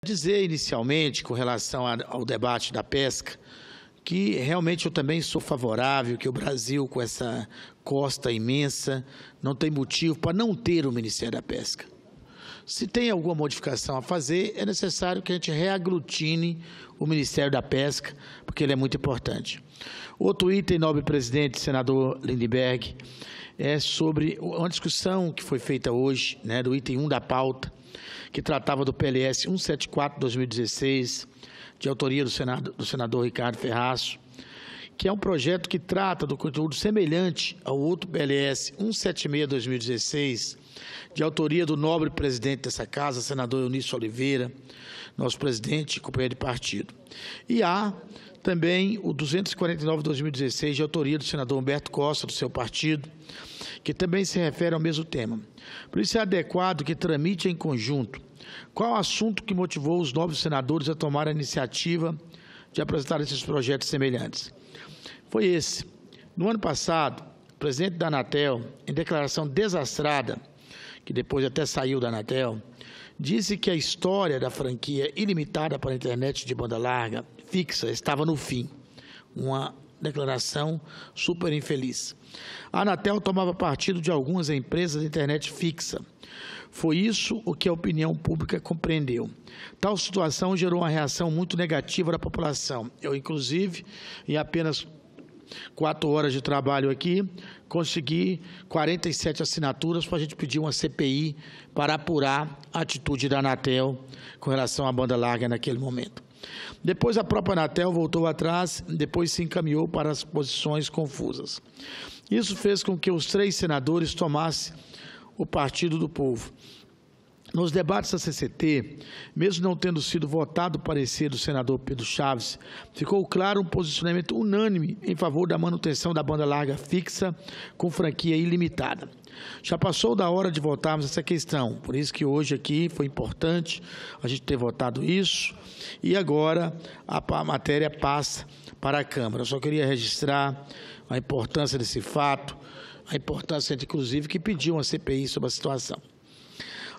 Dizer inicialmente, com relação ao debate da pesca, que realmente eu também sou favorável que o Brasil, com essa costa imensa, não tem motivo para não ter o Ministério da Pesca. Se tem alguma modificação a fazer, é necessário que a gente reaglutine o Ministério da Pesca, porque ele é muito importante. Outro item, nobre presidente, senador Lindbergh, é sobre uma discussão que foi feita hoje, do item 1 da pauta, que tratava do PLS 174/2016, de autoria do senador Ricardo Ferraz, que é um projeto que trata do conteúdo semelhante ao outro PLS 176/2016, de autoria do nobre presidente dessa casa, senador Eunício Oliveira, nosso presidente e companheiro de partido. E há também o 249/2016, de autoria do senador Humberto Costa, do seu partido, que também se refere ao mesmo tema. Por isso é adequado que tramite em conjunto. Qual o assunto que motivou os nobres senadores a tomar a iniciativa de apresentar esses projetos semelhantes? Foi esse. No ano passado, o presidente da Anatel, em declaração desastrada, que depois até saiu da Anatel, disse que a história da franquia ilimitada para a internet de banda larga fixa estava no fim. Uma declaração super infeliz. A Anatel tomava partido de algumas empresas de internet fixa. Foi isso o que a opinião pública compreendeu. Tal situação gerou uma reação muito negativa da população. Eu, inclusive, em apenas 4 horas de trabalho aqui, consegui 47 assinaturas para a gente pedir uma CPI para apurar a atitude da Anatel com relação à banda larga naquele momento. Depois a própria Anatel voltou atrás, depois se encaminhou para as posições confusas. Isso fez com que os 3 senadores tomassem o partido do povo. Nos debates da CCT, mesmo não tendo sido votado o parecer do senador Pedro Chaves, ficou claro um posicionamento unânime em favor da manutenção da banda larga fixa com franquia ilimitada. Já passou da hora de votarmos essa questão, por isso que hoje aqui foi importante a gente ter votado isso e agora a matéria passa para a Câmara. Eu só queria registrar a importância desse fato, a importância, inclusive, que pediu uma CPI sobre a situação.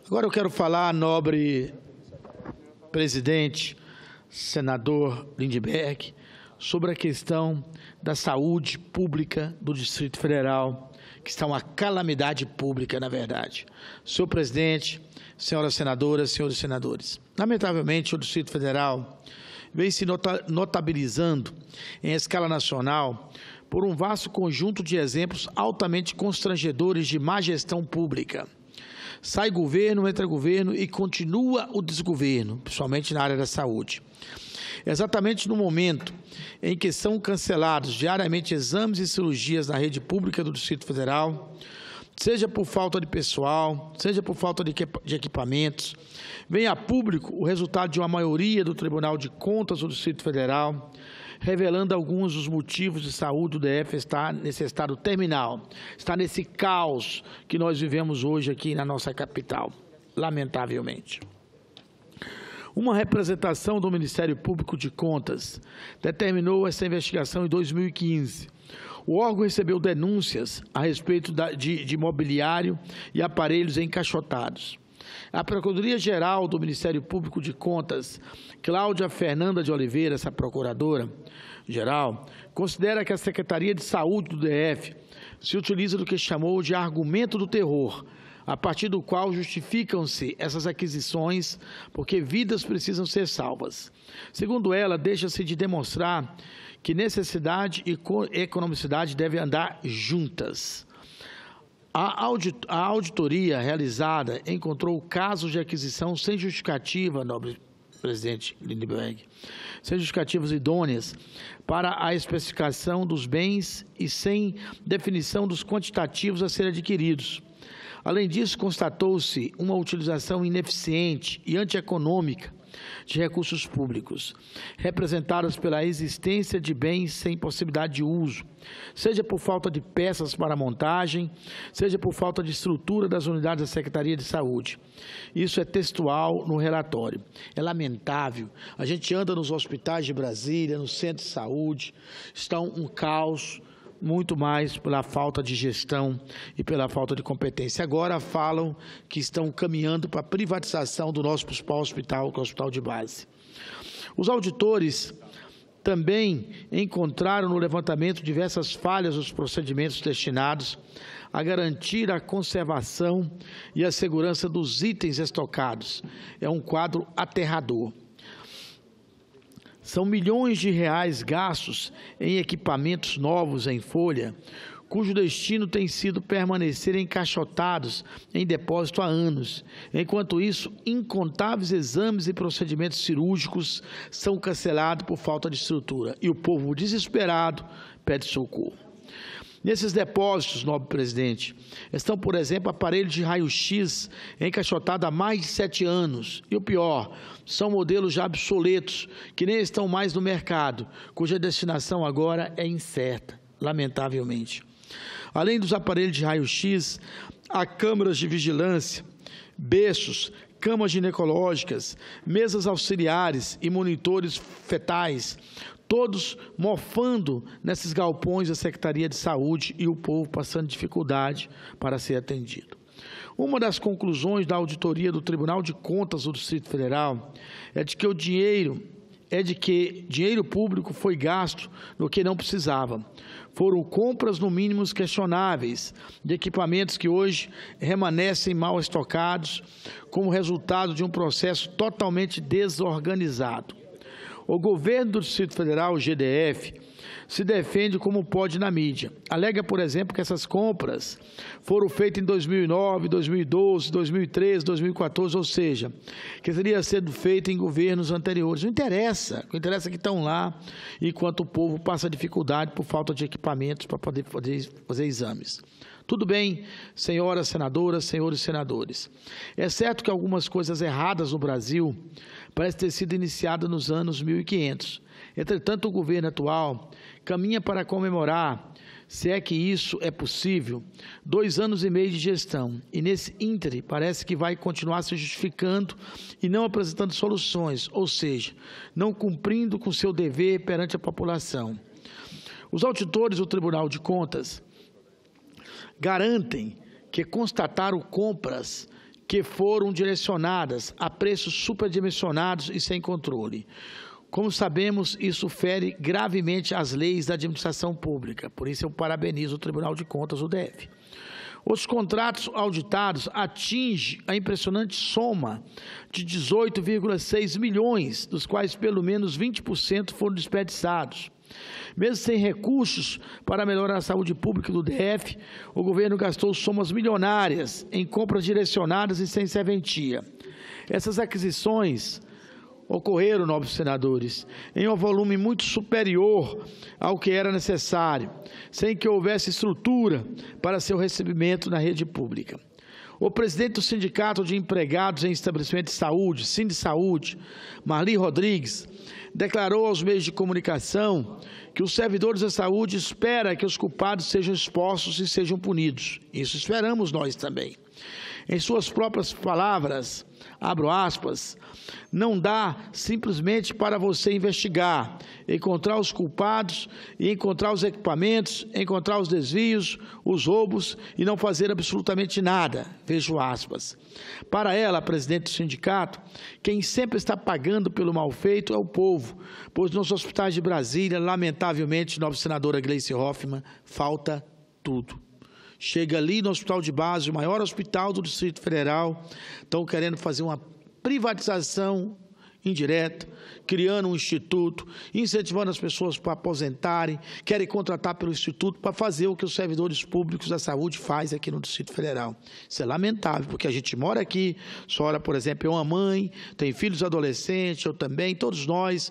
Agora eu quero falar, nobre presidente, senador Lindbergh, sobre a questão da saúde pública do Distrito Federal, que está uma calamidade pública, na verdade. Senhor presidente, senhoras senadoras, senhores senadores, lamentavelmente o Distrito Federal vem se notabilizando em escala nacional por um vasto conjunto de exemplos altamente constrangedores de má gestão pública. Sai governo, entra governo e continua o desgoverno, principalmente na área da saúde. Exatamente no momento em que são cancelados diariamente exames e cirurgias na rede pública do Distrito Federal, seja por falta de pessoal, seja por falta de equipamentos, vem a público o resultado de uma maioria do Tribunal de Contas do Distrito Federal, revelando alguns dos motivos de saúde do DF estar nesse estado terminal, está nesse caos que nós vivemos hoje aqui na nossa capital, lamentavelmente. Uma representação do Ministério Público de Contas determinou essa investigação em 2015. O órgão recebeu denúncias a respeito de mobiliário e aparelhos encaixotados. A Procuradoria-Geral do Ministério Público de Contas, Cláudia Fernanda de Oliveira, essa procuradora-geral, considera que a Secretaria de Saúde do DF se utiliza do que chamou de argumento do terror, a partir do qual justificam-se essas aquisições porque vidas precisam ser salvas. Segundo ela, deixa-se de demonstrar que necessidade e economicidade devem andar juntas. A auditoria realizada encontrou casos de aquisição sem justificativa, nobre presidente Lindbergh, sem justificativas idôneas para a especificação dos bens e sem definição dos quantitativos a serem adquiridos. Além disso, constatou-se uma utilização ineficiente e antieconômica de recursos públicos, representadas pela existência de bens sem possibilidade de uso, seja por falta de peças para montagem, seja por falta de estrutura das unidades da Secretaria de Saúde. Isso é textual no relatório. É lamentável. A gente anda nos hospitais de Brasília, no centro de saúde, está um caos, muito mais pela falta de gestão e pela falta de competência. Agora falam que estão caminhando para a privatização do nosso principal hospital, que é o hospital de base. Os auditores também encontraram no levantamento diversas falhas nos procedimentos destinados a garantir a conservação e a segurança dos itens estocados. É um quadro aterrador. São milhões de reais gastos em equipamentos novos em folha, cujo destino tem sido permanecer encaixotados em depósito há anos. Enquanto isso, incontáveis exames e procedimentos cirúrgicos são cancelados por falta de estrutura e o povo desesperado pede socorro. Nesses depósitos, nobre presidente, estão, por exemplo, aparelhos de raio-x encaixotados há mais de 7 anos. E o pior, são modelos já obsoletos, que nem estão mais no mercado, cuja destinação agora é incerta, lamentavelmente. Além dos aparelhos de raio-x, há câmaras de vigilância, berços, camas ginecológicas, mesas auxiliares e monitores fetais, todos mofando nesses galpões da Secretaria de Saúde e o povo passando dificuldade para ser atendido. Uma das conclusões da auditoria do Tribunal de Contas do Distrito Federal é de que dinheiro público foi gasto no que não precisava. Foram compras, no mínimo, questionáveis, de equipamentos que hoje permanecem mal estocados, como resultado de um processo totalmente desorganizado. O governo do Distrito Federal, o GDF, se defende como pode na mídia. Alega, por exemplo, que essas compras foram feitas em 2009, 2012, 2013, 2014, ou seja, que teria sido feito em governos anteriores. Não interessa, o que interessa é que estão lá, enquanto o povo passa dificuldade por falta de equipamentos para poder fazer exames. Tudo bem, senhoras senadoras, senhores senadores. É certo que algumas coisas erradas no Brasil parecem ter sido iniciadas nos anos 1500. Entretanto, o governo atual caminha para comemorar, se é que isso é possível, 2 anos e meio de gestão. E nesse íntere parece que vai continuar se justificando e não apresentando soluções, ou seja, não cumprindo com seu dever perante a população. Os auditores do Tribunal de Contas garantem que constataram compras que foram direcionadas a preços superdimensionados e sem controle. Como sabemos, isso fere gravemente as leis da administração pública, por isso eu parabenizo o Tribunal de Contas, o DF. Os contratos auditados atingem a impressionante soma de 18,6 milhões, dos quais pelo menos 20% foram desperdiçados. Mesmo sem recursos para melhorar a saúde pública do DF, o governo gastou somas milionárias em compras direcionadas e sem serventia. Essas aquisições ocorreram, nobres senadores, em um volume muito superior ao que era necessário, sem que houvesse estrutura para seu recebimento na rede pública. O presidente do Sindicato de Empregados em Estabelecimentos de Saúde, Sindisaúde, Marli Rodrigues, declarou aos meios de comunicação que os servidores da saúde esperam que os culpados sejam expostos e sejam punidos. Isso esperamos nós também. Em suas próprias palavras, abro aspas, não dá simplesmente para você investigar, encontrar os culpados e encontrar os equipamentos, encontrar os desvios, os roubos e não fazer absolutamente nada, vejo aspas. Para ela, a presidente do sindicato, quem sempre está pagando pelo mal feito é o povo, pois nos hospitais de Brasília, lamentavelmente, nobre senadora Gleice Hoffmann, falta tudo. Chega ali no hospital de base, o maior hospital do Distrito Federal, estão querendo fazer uma privatização indireta, criando um instituto, incentivando as pessoas para aposentarem, querem contratar pelo instituto para fazer o que os servidores públicos da saúde fazem aqui no Distrito Federal. Isso é lamentável, porque a gente mora aqui, a senhora, por exemplo, é uma mãe, tem filhos adolescentes, eu também, todos nós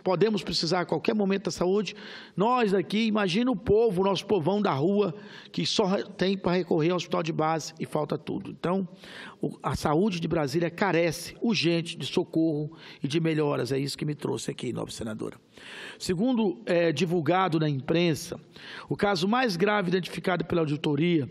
podemos precisar a qualquer momento da saúde. Nós aqui, imagina o povo, o nosso povão da rua, que só tem para recorrer ao hospital de base e falta tudo. Então, a saúde de Brasília carece urgente de socorro e de melhoras. É isso que me trouxe aqui, nobre senadora. Segundo divulgado na imprensa, o caso mais grave identificado pela auditoria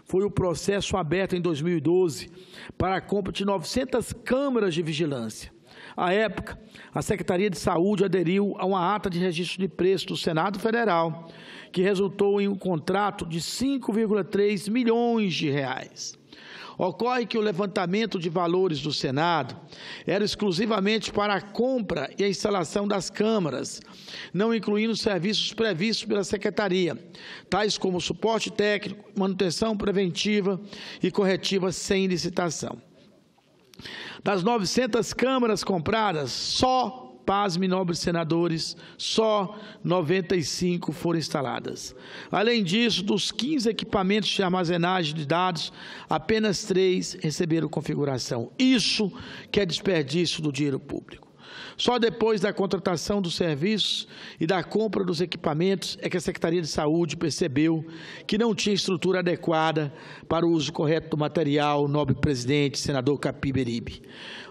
foi o processo aberto em 2012 para a compra de 900 câmeras de vigilância. À época, a Secretaria de Saúde aderiu a uma ata de registro de preço do Senado Federal, que resultou em um contrato de 5,3 milhões de reais. Ocorre que o levantamento de valores do Senado era exclusivamente para a compra e a instalação das câmaras, não incluindo serviços previstos pela Secretaria, tais como suporte técnico, manutenção preventiva e corretiva sem licitação. Das 900 câmaras compradas, pasme, nobres senadores, só 95 foram instaladas. Além disso, dos 15 equipamentos de armazenagem de dados, apenas 3 receberam configuração. Isso que é desperdício do dinheiro público. Só depois da contratação dos serviços e da compra dos equipamentos é que a Secretaria de Saúde percebeu que não tinha estrutura adequada para o uso correto do material, nobre presidente, senador Capiberibe.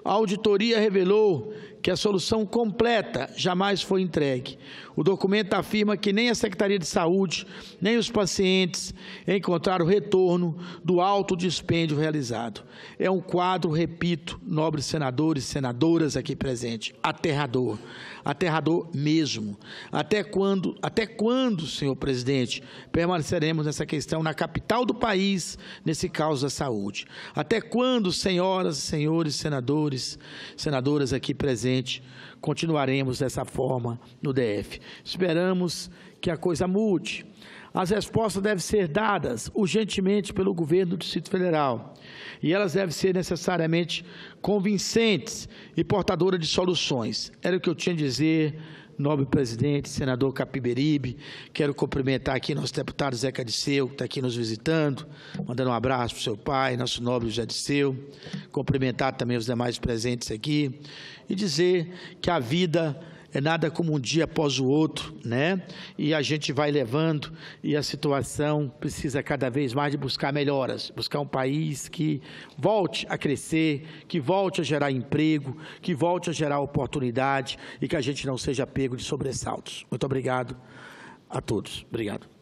A auditoria revelou que a solução completa jamais foi entregue. O documento afirma que nem a Secretaria de Saúde, nem os pacientes encontraram retorno do alto dispêndio realizado. É um quadro, repito, nobres senadores e senadoras aqui presentes, aterrador, aterrador mesmo. Até quando, senhor presidente, permaneceremos nessa questão na capital do país, nesse caos da saúde? Até quando, senhoras e senhores senadores, senadoras aqui presentes, continuaremos dessa forma no DF? Esperamos que a coisa mude. As respostas devem ser dadas urgentemente pelo governo do Distrito Federal e elas devem ser necessariamente convincentes e portadoras de soluções. Era o que eu tinha a dizer, nobre presidente, senador Capiberibe. Quero cumprimentar aqui nosso deputado Zeca Disseu, que está aqui nos visitando, mandando um abraço para o seu pai, nosso nobre José Disseu. Cumprimentar também os demais presentes aqui e dizer que a vida é nada como um dia após o outro, né? E a gente vai levando e a situação precisa cada vez mais de buscar melhoras, buscar um país que volte a crescer, que volte a gerar emprego, que volte a gerar oportunidade e que a gente não seja pego de sobressaltos. Muito obrigado a todos. Obrigado.